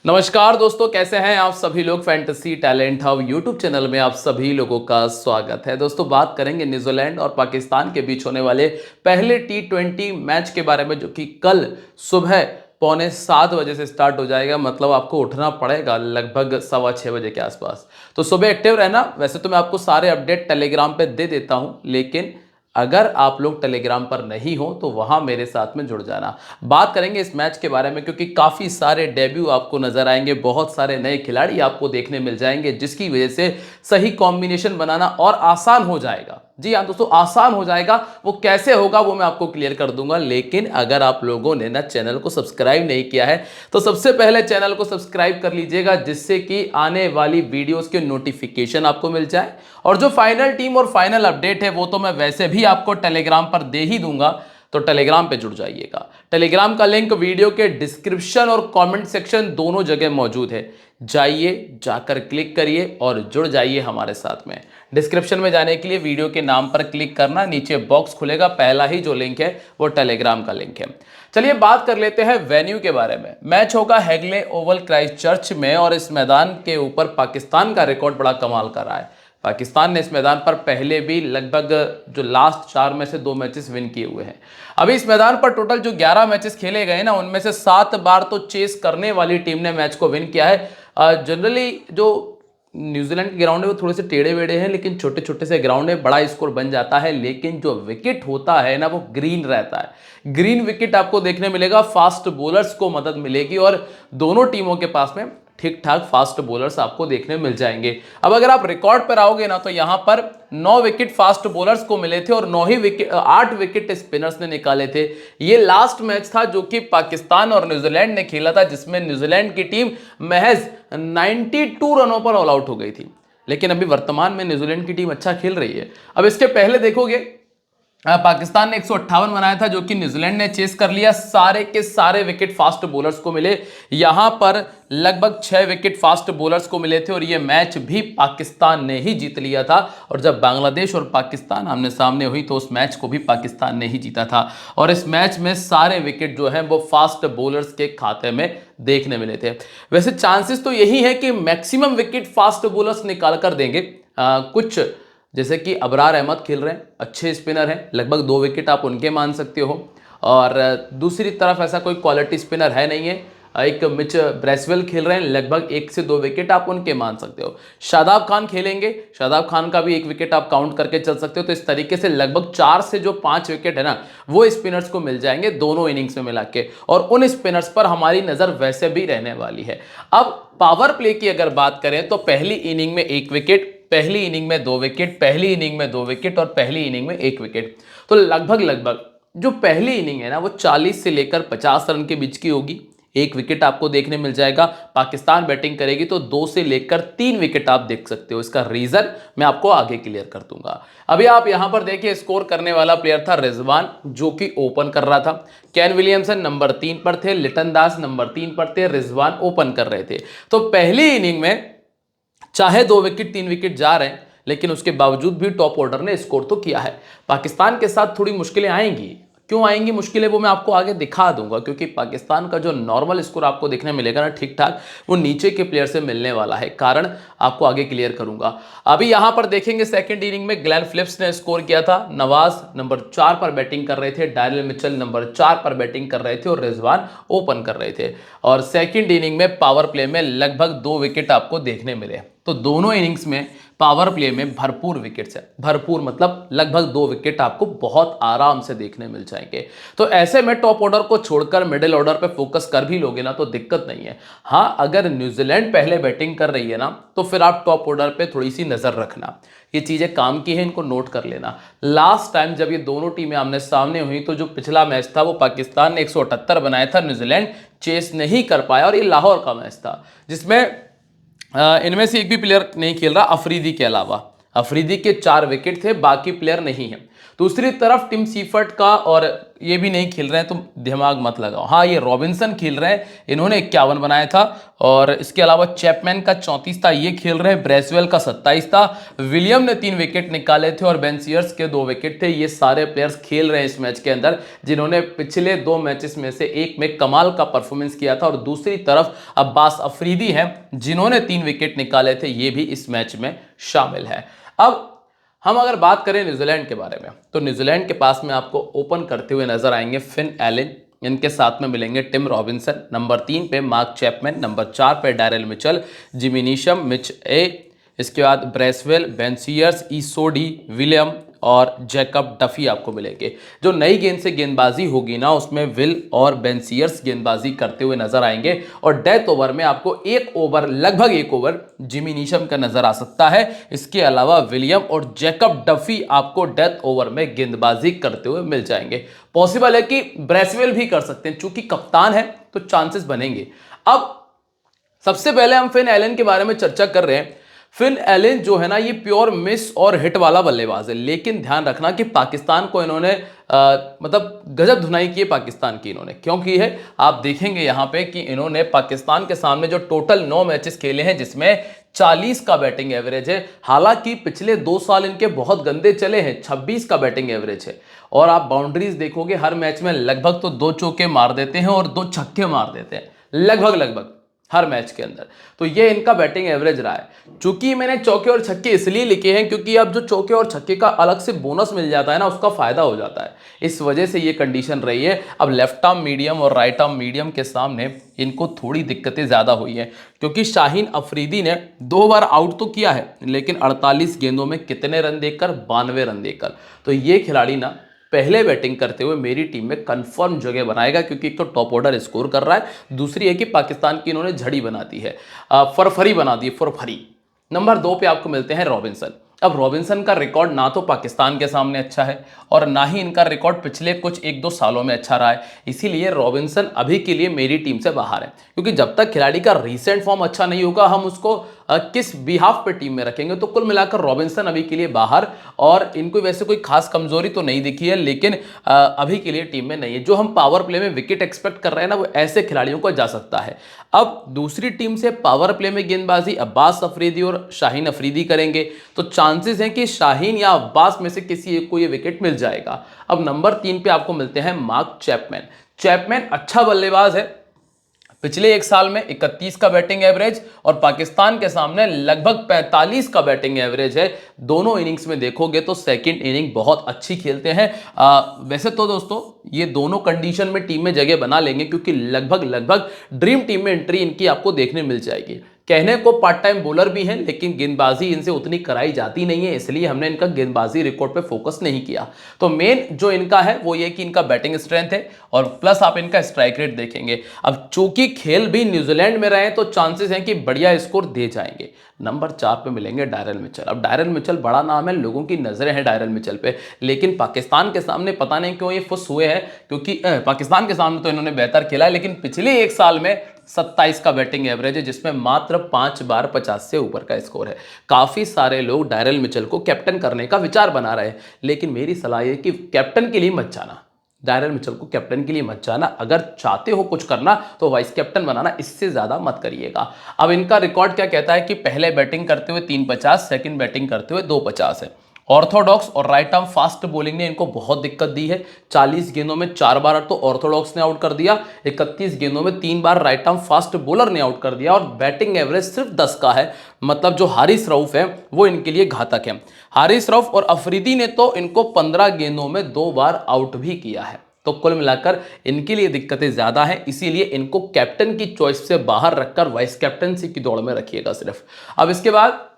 नमस्कार दोस्तों, कैसे हैं आप सभी लोग। Fantasy talent hub YouTube channel में आप सभी लोगों का स्वागत है। दोस्तों, बात करेंगे न्यूजीलैंड और पाकिस्तान के बीच होने वाले पहले टी20 मैच के बारे में, जो कि कल सुबह 6:45 से स्टार्ट हो जाएगा। मतलब आपको उठना पड़ेगा लगभग 6:15 बजे के आसपास। तो सुबह एक्टिव रहना। वैसे तो मैं आपको सारे अपडेट टेलीग्राम पे दे देता हूं, लेकिन अगर आप लोग टेलीग्राम पर नहीं हो तो वहां मेरे साथ में जुड़ जाना। बात करेंगे इस मैच के बारे में, क्योंकि काफ़ी सारे डेब्यू आपको नजर आएंगे, बहुत सारे नए खिलाड़ी आपको देखने मिल जाएंगे, जिसकी वजह से सही कॉम्बिनेशन बनाना और आसान हो जाएगा। जी हाँ दोस्तों, आसान हो जाएगा। वो कैसे होगा वो मैं आपको क्लियर कर दूंगा। लेकिन अगर आप लोगों ने ना चैनल को सब्सक्राइब नहीं किया है तो सबसे पहले चैनल को सब्सक्राइब कर लीजिएगा, जिससे कि आने वाली वीडियोस के नोटिफिकेशन आपको मिल जाए। और जो फाइनल टीम और फाइनल अपडेट है वो तो मैं वैसे भी आपको टेलीग्राम पर दे ही दूंगा, तो टेलीग्राम पे जुड़ जाइएगा। टेलीग्राम का लिंक वीडियो के डिस्क्रिप्शन और कमेंट सेक्शन दोनों जगह मौजूद है। जाइए, जाकर क्लिक करिए और जुड़ जाइए हमारे साथ में। डिस्क्रिप्शन में जाने के लिए वीडियो के नाम पर क्लिक करना, नीचे बॉक्स खुलेगा, पहला ही जो लिंक है वो टेलीग्राम का लिंक है। चलिए बात कर लेते हैं वेन्यू के बारे में। मैच होगा हैगले ओवल क्राइस्टचर्च में, और इस मैदान के ऊपर पाकिस्तान का रिकॉर्ड बड़ा कमाल कर रहा है। पाकिस्तान ने इस मैदान पर पहले भी लगभग जो लास्ट 4 में से 2 मैचेस विन किए हुए हैं। अभी इस मैदान पर टोटल जो 11 मैचेस खेले गए ना, उनमें से 7 बार तो चेस करने वाली टीम ने मैच को विन किया है। जनरली जो न्यूजीलैंड के ग्राउंड है वो थोड़े से टेढ़े वेढ़े हैं, लेकिन छोटे छोटे से ग्राउंड है, बड़ा स्कोर बन जाता है। लेकिन जो विकेट होता है ना, वो ग्रीन रहता है। ग्रीन विकेट आपको देखने मिलेगा, फास्ट बॉलर्स को मदद मिलेगी, और दोनों टीमों के पास में ठीक ठाक फास्ट बॉलर्स आपको देखने मिल जाएंगे। अब अगर आप रिकॉर्ड पर आओगे ना, तो यहां पर 9 विकेट फास्ट बॉलर्स को मिले थे और 8 विकेट स्पिनर्स ने निकाले थे। ये लास्ट मैच था जो कि पाकिस्तान और न्यूजीलैंड ने खेला था, जिसमें न्यूजीलैंड की टीम महज 92 रनों पर ऑल आउट हो गई थी। लेकिन अभी वर्तमान में न्यूजीलैंड की टीम अच्छा खेल रही है। अब इसके पहले देखोगे, पाकिस्तान ने 158 बनाया था, जो कि न्यूजीलैंड ने चेस कर लिया। सारे के सारे विकेट फास्ट बॉलर्स को मिले। यहां पर लगभग 6 विकेट फास्ट बॉलर्स को मिले थे, और यह मैच भी पाकिस्तान ने ही जीत लिया था। और जब बांग्लादेश और पाकिस्तान आमने सामने हुई तो उस मैच को भी पाकिस्तान ने ही जीता था। और इस मैच में सारे विकेट जो हैं वो फास्ट बॉलर्स के खाते में देखने मिले थे। वैसे चांसेस तो यही है कि मैक्सिमम विकेट फास्ट बॉलर्स निकाल कर देंगे। कुछ जैसे कि अबरार अहमद खेल रहे हैं, अच्छे स्पिनर हैं, लगभग 2 विकेट आप उनके मान सकते हो। और दूसरी तरफ ऐसा कोई क्वालिटी स्पिनर है नहीं है। एक मिच ब्रेसवेल खेल रहे हैं, लगभग 1 से 2 विकेट आप उनके मान सकते हो। शादाब खान खेलेंगे, शादाब खान का भी 1 विकेट आप काउंट करके चल सकते हो। तो इस तरीके से लगभग 4 से जो 5 विकेट है ना, वो स्पिनर्स को मिल जाएंगे दोनों इनिंग्स में मिला के। और उन स्पिनर्स पर हमारी नजर वैसे भी रहने वाली है। अब पावर प्ले की अगर बात करें तो पहली इनिंग में 1 विकेट, पहली इनिंग में 2 विकेट, पहली इनिंग में 2 विकेट और पहली इनिंग में 1 विकेट। तो लगभग जो पहली इनिंग है ना, वो 40 से लेकर 50 रन के बीच की होगी। 1 विकेट आपको देखने मिल जाएगा। पाकिस्तान बैटिंग करेगी तो 2 से लेकर 3 विकेट आप देख सकते हो। इसका रीजन मैं आपको आगे क्लियर कर दूंगा। अभी आप यहां पर देखिए, स्कोर करने वाला प्लेयर था रिजवान, जो कि ओपन कर रहा था। केन विलियमसन नंबर 3 पर थे, लिटन दास नंबर 3 पर थे, रिजवान ओपन कर रहे थे। तो पहली इनिंग में चाहे 2 विकेट 3 विकेट जा रहे हैं, लेकिन उसके बावजूद भी टॉप ऑर्डर ने स्कोर तो किया है। पाकिस्तान के साथ थोड़ी मुश्किलें आएंगी। क्यों आएंगी मुश्किलें, वो मैं आपको आगे दिखा दूंगा। क्योंकि पाकिस्तान का जो नॉर्मल स्कोर आपको देखने मिलेगा ना, ठीक ठाक, वो नीचे के प्लेयर से मिलने वाला है। कारण आपको आगे क्लियर करूंगा। अभी यहां पर देखेंगे, सेकंड इनिंग में ग्लेन फिलिप्स ने स्कोर किया था। नवाज नंबर 4 पर बैटिंग कर रहे थे, डैनियल मिचेल नंबर 4 पर बैटिंग कर रहे थे, और रिजवान ओपन कर रहे थे। और सेकंड इनिंग में पावर प्ले में लगभग 2 विकेट आपको देखने मिले। तो दोनों इनिंग्स में पावर प्ले में भरपूर विकेट्स है। भरपूर मतलब लगभग 2 विकेट आपको बहुत आराम से देखने मिल जाएंगे। तो ऐसे में टॉप ऑर्डर को छोड़कर मिडिल ऑर्डर पे फोकस कर भी लोगे ना, तो दिक्कत नहीं है। हाँ, अगर न्यूजीलैंड पहले बैटिंग कर रही है ना, तो फिर आप टॉप ऑर्डर पे थोड़ी सी नजर रखना। ये चीजें काम की है, इनको नोट कर लेना। लास्ट टाइम जब ये दोनों टीमें आमने सामने हुई, तो जो पिछला मैच था वो पाकिस्तान ने 178 बनाया था, न्यूजीलैंड चेस नहीं कर पाया। और ये लाहौर का मैच था, जिसमें इनमें से एक भी प्लेयर नहीं खेल रहा अफरीदी के अलावा। अफरीदी के 4 विकेट थे, बाकी प्लेयर नहीं है। दूसरी तरफ टिम सीफर्ट का और ये भी नहीं खेल रहे हैं तो दिमाग मत लगाओ। हाँ, ये रॉबिन्सन खेल रहे हैं, इन्होंने 51 बनाया था। और इसके अलावा चैपमैन का 34 था, ये खेल रहे हैं। ब्रेसवेल का 27 था। विलियम ने 3 विकेट निकाले थे और बेन सीयर्स के 2 विकेट थे। ये सारे प्लेयर्स खेल रहे हैं इस मैच के अंदर, जिन्होंने पिछले 2 मैचेस में से एक में कमाल का परफॉर्मेंस किया था। और दूसरी तरफ अब्बास अफरीदी हैं, जिन्होंने 3 विकेट निकाले थे, ये भी इस मैच में शामिल है। अब हम अगर बात करें न्यूजीलैंड के बारे में, तो न्यूजीलैंड के पास में आपको ओपन करते हुए नजर आएंगे फिन एलन, इनके साथ में मिलेंगे टिम रॉबिन्सन, नंबर 3 पे मार्क चैपमैन, नंबर 4 पे Daryl Mitchell, Jimmy Neesham, Mitch Hay, इसके बाद Bracewell, Ben Sears, Ish Sodhi, William और जैकब डफी आपको मिलेंगे। जो नई गेंद से गेंदबाजी होगी ना, उसमें विल और बेन सीयर्स गेंदबाजी करते हुए नजर आएंगे। और डेथ ओवर में आपको लगभग एक ओवर जिमी नीशम का नजर आ सकता है। इसके अलावा विलियम और जैकब डफी आपको डेथ ओवर में गेंदबाजी करते हुए मिल जाएंगे। पॉसिबल है कि ब्रेसवेल भी कर सकते हैं, चूंकि कप्तान है तो चांसेस बनेंगे। अब सबसे पहले हम फिन एलन के बारे में चर्चा कर रहे हैं। फिन एलन जो है ना, ये प्योर मिस और हिट वाला बल्लेबाज है, लेकिन ध्यान रखना कि पाकिस्तान को इन्होंने मतलब गजब धुनाई की है पाकिस्तान की। इन्होंने क्यों की है, आप देखेंगे यहां पे कि इन्होंने पाकिस्तान के सामने जो टोटल 9 मैचेस खेले हैं, जिसमें 40 का बैटिंग एवरेज है। हालांकि पिछले 2 साल इनके बहुत गंदे चले हैं, 26 का बैटिंग एवरेज है। और आप बाउंड्रीज देखोगे, हर मैच में लगभग तो 2 चौके मार देते हैं और 2 छक्के मार देते हैं, लगभग हर मैच के अंदर। तो ये इनका बैटिंग एवरेज रहा है। चूंकि मैंने चौके और छक्के इसलिए लिखे हैं क्योंकि अब जो चौके और छक्के का अलग से बोनस मिल जाता है ना, उसका फायदा हो जाता है, इस वजह से ये कंडीशन रही है। अब लेफ्ट आर्म मीडियम और राइट आर्म मीडियम के सामने इनको थोड़ी दिक्कतें ज्यादा हुई हैं, क्योंकि शाहीन अफरीदी ने 2 बार आउट तो किया है, लेकिन 48 गेंदों में कितने रन देकर, 92 रन देकर। तो ये खिलाड़ी ना पहले बैटिंग करते हुए मेरी टीम में कंफर्म जगह बनाएगा, क्योंकि एक तो टॉप ऑर्डर स्कोर कर रहा है, दूसरी है कि पाकिस्तान की इन्होंने झड़ी बना दी है, फरफरी बना दी, फरफरी। नंबर 2 पे आपको मिलते हैं रॉबिन्सन। अब रॉबिन्सन का रिकॉर्ड ना तो पाकिस्तान के सामने अच्छा है और ना ही इनका रिकॉर्ड पिछले कुछ 1-2 सालों में अच्छा रहा है, इसीलिए रॉबिन्सन अभी के लिए मेरी टीम से बाहर है। क्योंकि जब तक खिलाड़ी का रीसेंट फॉर्म अच्छा नहीं होगा, हम उसको किस बिहाफ पे टीम में रखेंगे। तो कुल मिलाकर रॉबिन्सन अभी के लिए बाहर, और इनको वैसे कोई खास कमजोरी तो नहीं दिखी है, लेकिन अभी के लिए टीम में नहीं है। जो हम पावर प्ले में विकेट एक्सपेक्ट कर रहे हैं ना, वो ऐसे खिलाड़ियों को जा सकता है। अब दूसरी टीम से पावर प्ले में गेंदबाजी अब्बास अफरीदी और शाहीन अफरीदी करेंगे, तो चांसेस हैं कि शाहीन या अब्बास में से किसी एक को ये विकेट मिल जाएगा। अब नंबर 3 पे आपको मिलते हैं मार्क चैपमैन। चैपमैन अच्छा बल्लेबाज है, पिछले 1 साल में 31 का बैटिंग एवरेज और पाकिस्तान के सामने लगभग 45 का बैटिंग एवरेज है। दोनों इनिंग्स में देखोगे तो सेकंड इनिंग बहुत अच्छी खेलते हैं। वैसे तो दोस्तों ये दोनों कंडीशन में टीम में जगह बना लेंगे, क्योंकि लगभग ड्रीम टीम में एंट्री इनकी आपको देखने मिल जाएगी। कहने को पार्ट टाइम बॉलर भी हैं, लेकिन गेंदबाजी इनसे उतनी कराई जाती नहीं है, इसलिए हमने इनका गेंदबाजी रिकॉर्ड पे फोकस नहीं किया। तो मेन जो इनका है वो ये कि इनका बैटिंग स्ट्रेंथ है और प्लस आप इनका स्ट्राइक रेट देखेंगे। अब चूंकि खेल भी न्यूजीलैंड में रहे, तो चांसेस हैं कि बढ़िया स्कोर दे जाएंगे। नंबर 4 पे मिलेंगे डैरेल मिचेल। अब डैरेल मिचेल बड़ा नाम है, लोगों की नजरें हैं डैरेल मिचेल पे, लेकिन पाकिस्तान के सामने पता नहीं क्यों ये फुस हुए हैं। क्योंकि पाकिस्तान के सामने तो इन्होंने बेहतर खेला है, लेकिन पिछले 1 साल में 27 का बैटिंग एवरेज है, जिसमें मात्र 5 बार 50 से ऊपर का स्कोर है। काफी सारे लोग डैरेल मिचेल को कैप्टन करने का विचार बना रहे हैं, लेकिन मेरी सलाह है कि कैप्टन के लिए मत जाना, डैरेल मिचेल को कैप्टन के लिए मत जाना। अगर चाहते हो कुछ करना तो वाइस कैप्टन बनाना, इससे ज्यादा मत करिएगा। अब इनका रिकॉर्ड क्या कहता है कि पहले बैटिंग करते हुए 350, सेकंड बैटिंग करते हुए 250 है। ऑर्थोडॉक्स और राइट आर्म फास्ट बॉलिंग ने इनको बहुत दिक्कत दी है। 40 गेंदों में 4 बार तो ऑर्थोडॉक्स ने आउट कर दिया, 31 गेंदों में 3 बार राइट आर्म फास्ट बॉलर ने आउट कर दिया, और बैटिंग एवरेज सिर्फ 10 का है। मतलब जो हारिस रऊफ है वो इनके लिए घातक है। हारिस रऊफ और अफरीदी ने तो इनको 15 गेंदों में 2 बार आउट भी किया है। तो कुल मिलाकर इनके लिए दिक्कतें ज्यादा हैं, इसीलिए इनको कैप्टन की चॉइस से बाहर रखकर वाइस कैप्टनसी की दौड़ में रखिएगा सिर्फ। अब इसके बाद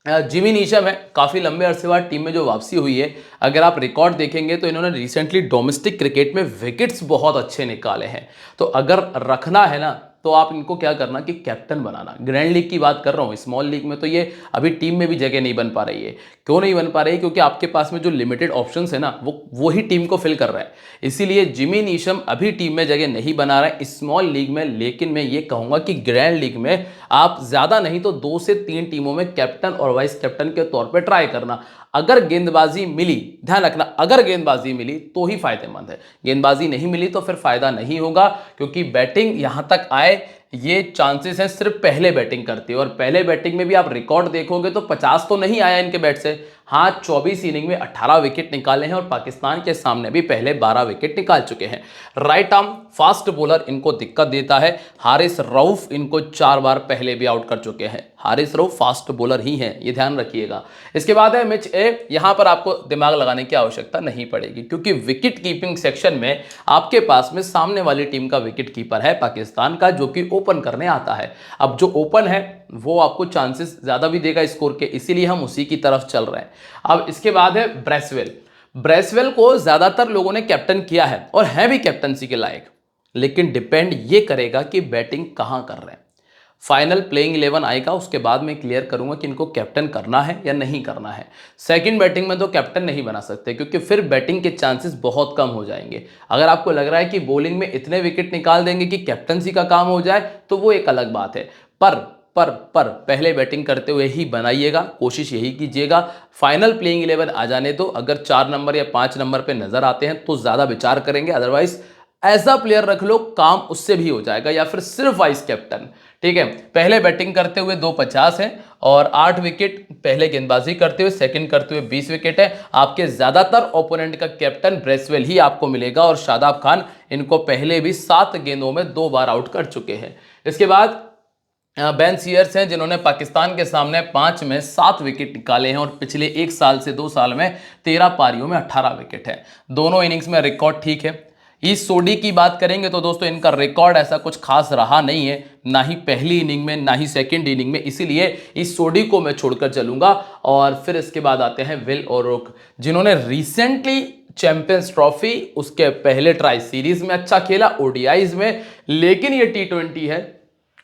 जिमी नीशम है, काफी लंबे अरसे बाद टीम में जो वापसी हुई है। अगर आप रिकॉर्ड देखेंगे तो इन्होंने रिसेंटली डोमेस्टिक क्रिकेट में विकेट्स बहुत अच्छे निकाले हैं। तो अगर रखना है ना, तो आप इनको क्या करना कि कैप्टन बनाना। ग्रैंड लीग की बात कर रहा हूँ, स्मॉल लीग में तो ये अभी टीम में भी जगह नहीं बन पा रही है। क्यों नहीं बन पा रही? क्योंकि आपके पास में जो लिमिटेड ऑप्शंस है ना, वो ही टीम को फिल कर रहा है। इसीलिए जिमी नीशम अभी टीम में जगह नहीं बना रहा है स्मॉल लीग में। लेकिन मैं ये कहूंगा कि ग्रैंड लीग में आप ज्यादा नहीं तो 2 से 3 टीमों में कैप्टन और वाइस कैप्टन के तौर पर ट्राई करना। अगर गेंदबाजी मिली, ध्यान रखना, अगर गेंदबाजी मिली तो ही फायदेमंद है, गेंदबाजी नहीं मिली तो फिर फायदा नहीं होगा, क्योंकि बैटिंग यहां तक आए ये चांसेस हैं सिर्फ पहले बैटिंग करते हो, और पहले बैटिंग में भी आप रिकॉर्ड देखोगे तो 50 तो नहीं आया इनके बैट से। हाँ, 24 इनिंग में 18 विकेट निकाले हैं और पाकिस्तान के सामने भी पहले 12 विकेट निकाल चुके हैं। राइट आर्म फास्ट बॉलर इनको दिक्कत देता है। हारिस रऊफ इनको 4 बार पहले भी आउट कर चुके हैं। हारिस रऊफ फास्ट बॉलर ही हैं, ये ध्यान रखिएगा। इसके बाद है मिच ए, यहां पर आपको दिमाग लगाने की आवश्यकता नहीं पड़ेगी, क्योंकि विकेट कीपिंग सेक्शन में आपके पास में सामने वाली टीम का विकेट कीपर है पाकिस्तान का, जो कि ओपन करने आता है। अब जो ओपन है वो आपको चांसेस ज्यादा भी देगा स्कोर के, इसीलिए हम उसी की तरफ चल रहे हैं। अब इसके बाद है ब्रेसवेल। ब्रेसवेल को ज्यादातर लोगों ने कैप्टन किया है और है भी कैप्टनसी के लायक, लेकिन डिपेंड ये करेगा कि बैटिंग कहां कर रहे हैं। फाइनल प्लेइंग 11 आएगा, उसके बाद मैं क्लियर करूंगा कि इनको कैप्टन करना है या नहीं करना है। सेकंड बैटिंग में तो कैप्टन नहीं बना सकते, क्योंकि फिर बैटिंग के चांसेस बहुत कम हो जाएंगे। अगर आपको लग रहा है कि बॉलिंग में इतने विकेट निकाल देंगे कि कैप्टनसी का काम हो जाए तो वो एक अलग बात है, पर पहले बैटिंग करते हुए ही बनाइएगा, कोशिश यही कीजिएगा। फाइनल प्लेइंग 11 आ जाने दो, अगर 4 नंबर या 5 नंबर पे नजर आते हैं तो ज्यादा विचार करेंगे, अदरवाइज ऐसा प्लेयर रख लो काम उससे भी हो जाएगा, या फिर सिर्फ वाइस कैप्टन। ठीक है, पहले बैटिंग करते हुए 250 हैं और 8 विकेट, पहले गेंदबाजी करते हुए सेकंड करते हुए 20 विकेट है। आपके ज्यादातर ओपोनेंट का कैप्टन ब्रेसवेल ही आपको मिलेगा, और शादाब खान इनको पहले भी 7 गेंदों में 2 बार आउट कर चुके हैं। इसके बाद बेन सीयर्स हैं, जिन्होंने पाकिस्तान के सामने 5 में 7 विकेट निकाले हैं और पिछले 1 साल से 2 साल में 13 पारियों में 18 विकेट है। दोनों इनिंग्स में रिकॉर्ड ठीक है। इस सोडी की बात करेंगे तो दोस्तों इनका रिकॉर्ड ऐसा कुछ खास रहा नहीं है, ना ही पहली इनिंग में ना ही सेकंड इनिंग में, इसीलिए इस सोडी को मैं छोड़कर चलूंगा। और फिर इसके बाद आते हैं विल ओरोक, जिन्होंने रिसेंटली चैंपियंस ट्रॉफी, उसके पहले ट्राई सीरीज में अच्छा खेला, ओडीआईज में, लेकिन ये टी20 है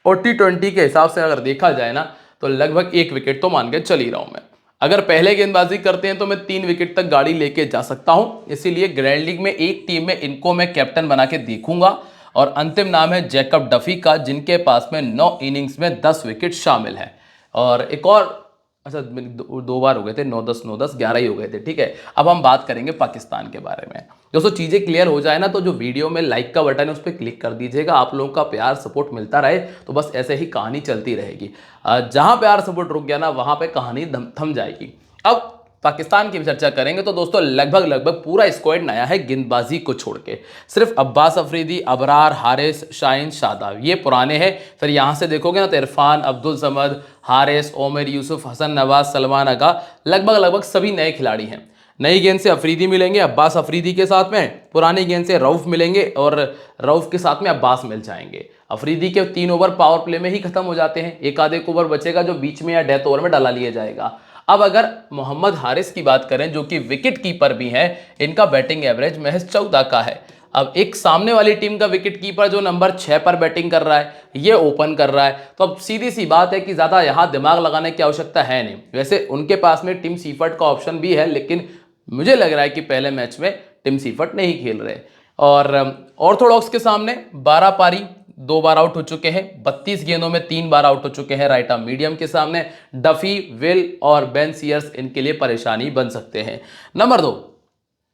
और टी20 के हिसाब से अगर देखा जाए ना तो लगभग 1 विकेट तो मान के चल ही रहा हूं मैं। अगर पहले गेंदबाजी करते हैं तो मैं 3 विकेट तक गाड़ी लेके जा सकता हूं, इसीलिए ग्रैंड लीग में एक टीम में इनको मैं कैप्टन बना के देखूंगा। और अंतिम नाम है जैकब डफी का, जिनके पास में 9 इनिंग्स में 10 विकेट शामिल है। और एक और, अच्छा 2 बार हो गए थे, 9-10 9-10 11 ही हो गए थे। ठीक है, अब हम बात करेंगे पाकिस्तान के बारे में। दोस्तों चीजें क्लियर हो जाए ना तो जो वीडियो में लाइक का बटन है उस पर क्लिक कर दीजिएगा। आप लोगों का प्यार सपोर्ट मिलता रहे तो बस ऐसे ही कहानी चलती रहेगी। जहां प्यार सपोर्ट रुक गया ना वहां पे कहानी थम जाएगी। अब पाकिस्तान की भी चर्चा करेंगे तो दोस्तों लगभग पूरा स्क्वाड नया है गेंदबाजी को छोड़ के। सिर्फ अब्बास अफरीदी, अबरार, हारिस, शाहीन, शादाब ये पुराने हैं। फिर यहां से देखोगे ना तो इरफान, अब्दुल समद, हारिस, ओमर यूसुफ, हसन नवाज, सलमान अगा, लगभग सभी नए खिलाड़ी हैं। नई गेंद से अफरीदी मिलेंगे अब्बास अफरीदी के साथ में, पुरानी गेंद से रऊफ मिलेंगे और रऊफ के साथ में अब्बास मिल जाएंगे। अफरीदी के 3 ओवर पावर प्ले में ही खत्म हो जाते हैं, एक आधे ओवर बचेगा जो बीच में या डेथ ओवर में डाला लिया जाएगा। अब अगर मोहम्मद हारिस की बात करें जो कि विकेट कीपर भी हैं, इनका बैटिंग एवरेज महज 14 का है। अब एक सामने वाली टीम का विकेट कीपर जो नंबर 6 पर बैटिंग कर रहा है, ये ओपन कर रहा है, तो अब सीधी सी बात है कि ज्यादा यहां दिमाग लगाने की आवश्यकता है नहीं। वैसे उनके पास में टिम सीफर्ट का ऑप्शन भी है, लेकिन मुझे लग रहा है कि पहले मैच में टिम सीफर्ट नहीं खेल रहे। और ऑर्थोडॉक्स के सामने 12 पारी 2 बार आउट हो चुके हैं, 32 गेंदों में 3 बार आउट हो चुके हैं। राइट आर्म मीडियम के सामने डफी, विल और बेन सीयर्स इनके लिए परेशानी बन सकते हैं। नंबर 2,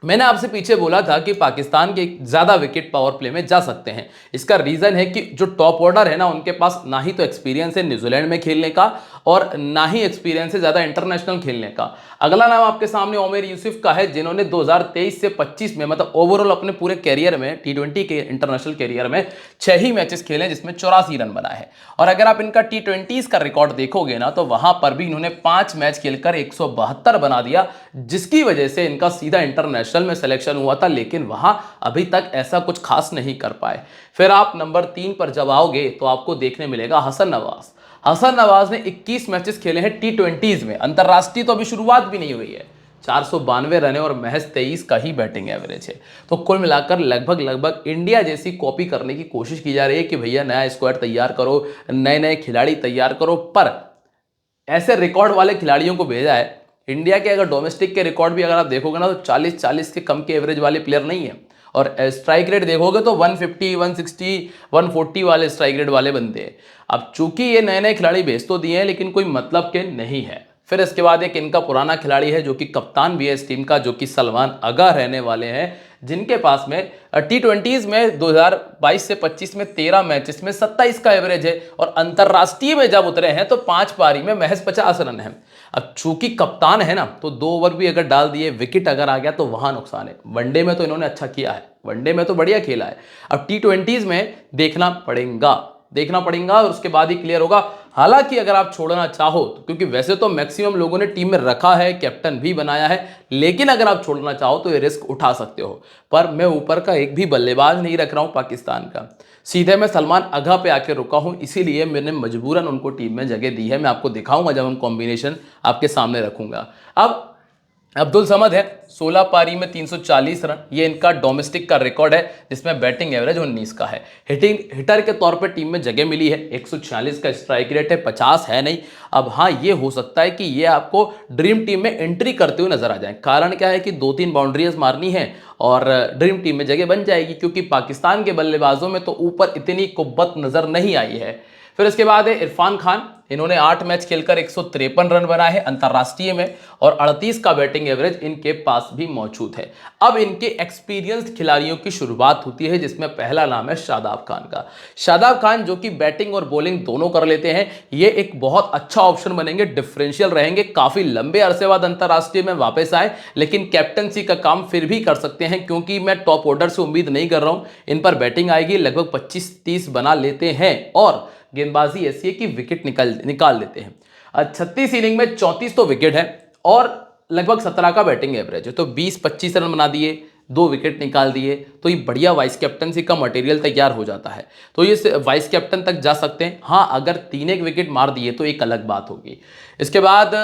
मैंने आपसे पीछे बोला था कि पाकिस्तान के ज्यादा विकेट पावर प्ले में जा सकते हैं। इसका रीजन है कि जो टॉप ऑर्डर है ना उनके पास ना ही तो एक्सपीरियंस है न्यूजीलैंड में खेलने का और ना ही एक्सपीरियंस है ज्यादा इंटरनेशनल खेलने का। अगला नाम आपके सामने ओमर यूसुफ का है, जिन्होंने 2023 से 25 में मतलब ओवरऑल अपने पूरे कैरियर में टी20 के इंटरनेशनल कैरियर में 6 ही मैचेस खेले जिसमें 84 रन बनाए हैं। और अगर आप इनका टी20 का रिकॉर्ड देखोगे ना तो वहां पर भी इन्होंने 5 मैच खेलकर 172 बना दिया, जिसकी वजह से इनका सीधा इंटरनेशनल में सिलेक्शन हुआ था, लेकिन वहां अभी तक ऐसा कुछ खास नहीं कर पाए। फिर आप नंबर 3 पर जब आओगे तो आपको देखने मिलेगा हसन नवाज। हसन नवाज ने 21 मैचेस खेले हैं टी20 में, अंतरराष्ट्रीय तो अभी शुरुआत भी नहीं हुई है। 492 रन और महज 23 का ही बैटिंग एवरेज है। तो कुल मिलाकर लगभग इंडिया जैसी कॉपी करने की कोशिश की जा रही है कि भैया नया स्क्वाड तैयार करो, नए नए खिलाड़ी तैयार करो, पर ऐसे रिकॉर्ड वाले खिलाड़ियों को भेजा है। इंडिया के अगर डोमेस्टिक के रिकॉर्ड भी अगर आप देखोगे ना तो 40 के कम के एवरेज वाले प्लेयर नहीं है, और स्ट्राइक रेट देखोगे तो 150, 160, 140 वाले स्ट्राइक रेट वाले बनते हैं। अब चूंकि ये नए नए खिलाड़ी भेज तो दिए हैं लेकिन कोई मतलब के नहीं है, फिर इसके बाद एक इनका पुराना खिलाड़ी है जो कि कप्तान भी है इस टीम का, जो कि सलमान आगा रहने वाले हैं, जिनके पास में टी20 में 2022 से 25 में 13 मैचेस में 27 का एवरेज है, और अंतरराष्ट्रीय में जब उतरे हैं तो 5 पारी में महज 50 रन है। अब चूंकि कप्तान है ना, तो 2 ओवर भी अगर डाल दिए, विकेट अगर आ गया तो वहां नुकसान है। वनडे में तो इन्होंने अच्छा किया है, वनडे में तो बढ़िया खेला है। अब टी20 में देखना पड़ेगा और उसके बाद ही क्लियर होगा। हालांकि अगर आप छोड़ना चाहो तो, क्योंकि वैसे तो मैक्सिमम लोगों ने टीम में रखा है, कैप्टन भी बनाया है, लेकिन अगर आप छोड़ना चाहो तो ये रिस्क उठा सकते हो। पर मैं ऊपर का एक भी बल्लेबाज नहीं रख रहा हूं पाकिस्तान का, सीधे मैं सलमान आगा पे आके रुका हूं, इसीलिए मैंने मजबूरन उनको टीम में जगह दी है। मैं आपको दिखाऊंगा जब हम कॉम्बिनेशन आपके सामने रखूंगा। अब अब्दुल समद है, 16 पारी में 340 रन, ये इनका डोमेस्टिक का रिकॉर्ड है, जिसमें बैटिंग एवरेज 19 का है। हिटर के तौर पे टीम में जगह मिली है, 146 का स्ट्राइक रेट है, 50 है नहीं। अब हाँ, ये हो सकता है कि ये आपको ड्रीम टीम में एंट्री करते हुए नजर आ जाए। कारण क्या है कि 2-3 बाउंड्रीज मारनी है और ड्रीम टीम में जगह बन जाएगी, क्योंकि पाकिस्तान के बल्लेबाजों में तो ऊपर इतनी कुव्वत नजर नहीं आई है। फिर इसके बाद है इरफान खान, इन्होंने 8 मैच खेलकर 153 रन बनाए हैं अंतरराष्ट्रीय में, और 38 का बैटिंग एवरेज इनके पास भी मौजूद है। अब इनके एक्सपीरियंस्ड खिलाड़ियों की शुरुआत होती है, जिसमें पहला नाम है शादाब खान का। शादाब खान जो कि बैटिंग और बॉलिंग दोनों कर लेते हैं, ये एक बहुत अच्छा ऑप्शन बनेंगे, डिफरेंशियल रहेंगे। काफी लंबे अरसे बाद अंतरराष्ट्रीय में वापस आए, लेकिन कैप्टनसी का काम फिर भी कर सकते हैं, क्योंकि मैं टॉप ऑर्डर से उम्मीद नहीं कर रहा हूं। इन पर बैटिंग आएगी, लगभग 25-30 बना लेते हैं, और गेंदबाजी ऐसी है कि विकेट निकाल देते हैं। 36 इनिंग में 34 तो विकेट है और लगभग 17 का बैटिंग एवरेज है, तो 20-25 रन बना दिए, 2 विकेट निकाल दिए, तो ये बढ़िया वाइस कैप्टनसी का मटेरियल तैयार हो जाता है। तो ये वाइस कैप्टन तक जा सकते हैं। हाँ, अगर 3 विकेट मार दिए तो एक अलग बात होगी। इसके बाद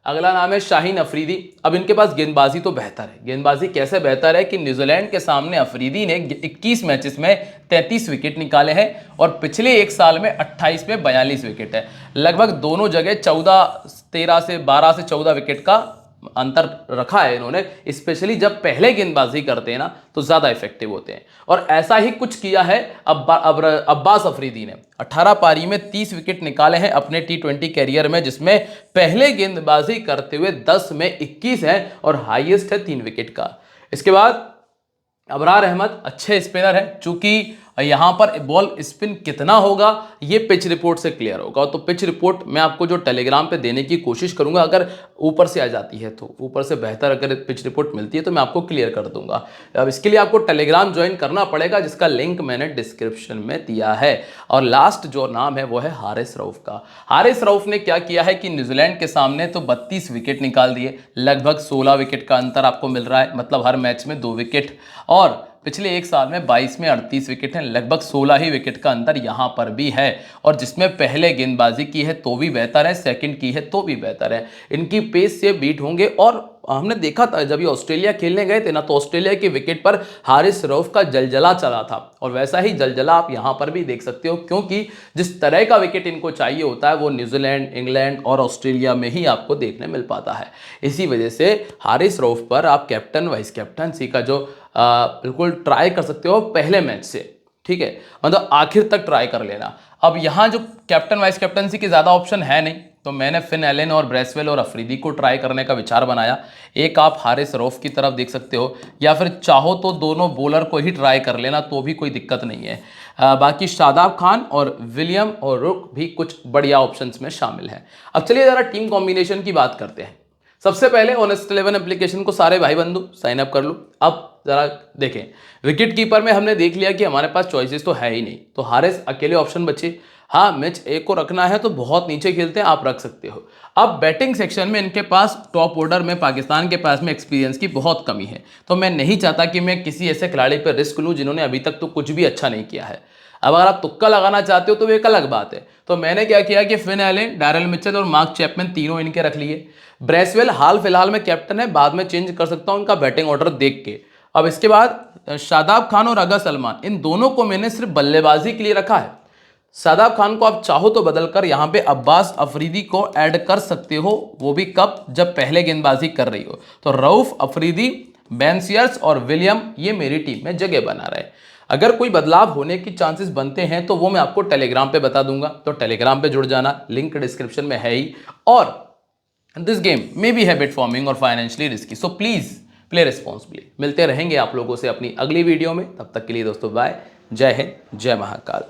अगला नाम है शाहीन अफरीदी। अब इनके पास गेंदबाजी तो बेहतर है। गेंदबाजी कैसे बेहतर है कि न्यूजीलैंड के सामने अफरीदी ने 21 मैचेस में 33 विकेट निकाले हैं, और पिछले एक साल में 28 में 42 विकेट है। लगभग दोनों जगह 12 से 14 विकेट का अंतर रखा है इन्होंने, स्पेशली जब पहले गेंदबाजी करते हैं ना तो ज्यादा इफेक्टिव होते हैं। और ऐसा ही कुछ किया है अब्बास अफरीदी ने। 18 पारी में 30 विकेट निकाले हैं अपने टी20 कैरियर में, जिसमें पहले गेंदबाजी करते हुए 10 में 21 है और हाईएस्ट है 3 विकेट का। इसके बाद अबरार अहमद अच्छे स्पिनर है, चूंकि यहां पर बॉल स्पिन कितना होगा ये पिच रिपोर्ट से क्लियर होगा। तो पिच रिपोर्ट मैं आपको जो टेलीग्राम पे देने की कोशिश करूंगा, अगर ऊपर से आ जाती है तो ऊपर से बेहतर अगर पिच रिपोर्ट मिलती है तो मैं आपको क्लियर कर दूंगा। अब इसके लिए आपको टेलीग्राम ज्वाइन करना पड़ेगा, जिसका लिंक मैंने डिस्क्रिप्शन में दिया है। और लास्ट जो नाम है वो है हारिस रऊफ का। हारिस रऊफ ने क्या किया है कि न्यूजीलैंड के सामने तो 32 विकेट निकाल दिए, लगभग 16 विकेट का अंतर आपको मिल रहा है, मतलब हर मैच में 2 विकेट, और पिछले एक साल में 22 में 38 विकेट हैं, लगभग 16 ही विकेट का अंतर यहां पर भी है। और जिसमें पहले गेंदबाजी की है तो भी बेहतर है, सेकंड की है तो भी बेहतर है। इनकी पेस से बीट होंगे। और हमने देखा था जब ये ऑस्ट्रेलिया खेलने गए थे ना, तो ऑस्ट्रेलिया की विकेट पर हारिस रऊफ का जलजला चला था, और वैसा ही जलजला आप यहां पर भी देख सकते हो, क्योंकि जिस तरह का विकेट इनको चाहिए होता है वो न्यूजीलैंड, इंग्लैंड और ऑस्ट्रेलिया में ही आपको देखने मिल पाता है। इसी वजह से हारिस रऊफ पर आप कैप्टन वाइस कैप्टनसी का जो बिल्कुल ट्राई कर सकते हो पहले मैच से, ठीक है, मतलब आखिर तक ट्राई कर लेना। अब यहां जो कैप्टन वाइस कैप्टनसी के ज्यादा ऑप्शन है नहीं, तो मैंने फिन एलन और ब्रेसवेल और अफरीदी को ट्राई करने का विचार बनाया। एक आप हारिस रऊफ की तरफ देख सकते हो, या फिर चाहो तो दोनों बॉलर को ही ट्राई कर लेना, तो भी कोई दिक्कत नहीं है। बाकी शादाब खान और विलियम और रुक भी कुछ बढ़िया ऑप्शंस में शामिल हैं। अब चलिए जरा टीम कॉम्बिनेशन की बात करते हैं। सबसे पहले ऑनेस्ट 11 एप्लीकेशन को सारे भाई बंधु साइन अप कर लो। अब जरा देखें, विकेट कीपर में हमने देख लिया कि हमारे पास चॉइसेस तो है ही नहीं, तो हारिस अकेले ऑप्शन बचे। हाँ, मैच ए को रखना है तो बहुत नीचे खेलते हैं, आप रख सकते हो। अब बैटिंग सेक्शन में इनके पास टॉप ऑर्डर में पाकिस्तान के पास में एक्सपीरियंस की बहुत कमी है, तो मैं नहीं चाहता कि मैं किसी ऐसे खिलाड़ी पर रिस्क लूं जिन्होंने अभी तक तो कुछ भी अच्छा नहीं किया है। अब अगर आप तुक्का लगाना चाहते हो तो एक अलग बात है। तो मैंने क्या किया कि फिन एलन, डैरेल मिचेल और मार्क चैपमैन तीनों इनके रख लिए। ब्रेसवेल हाल फिलहाल में कैप्टन है, बाद में चेंज कर सकता हूं उनका बैटिंग ऑर्डर देख के। अब इसके बाद शादाब खान और अगा सलमान, इन दोनों को मैंने सिर्फ बल्लेबाजी के लिए रखा है। शादाब खान को आप चाहो तो बदलकर यहां पे अब्बास अफरीदी को ऐड कर सकते हो, वो भी कब, जब पहले गेंदबाजी कर रही हो। तो रऊफ, अफरीदी, बेन स्टोक्स और विलियम ये मेरी टीम में जगह बना रहे। अगर कोई बदलाव होने की चांसेस बनते हैं तो वो मैं आपको टेलीग्राम पे बता दूंगा, तो टेलीग्राम पे जुड़ जाना, लिंक डिस्क्रिप्शन में है ही। और this game may be habit forming और financially risky, so please play responsibly. मिलते रहेंगे आप लोगों से अपनी अगली वीडियो में, तब तक के लिए दोस्तों बाय, जय हिंद, जय महाकाल।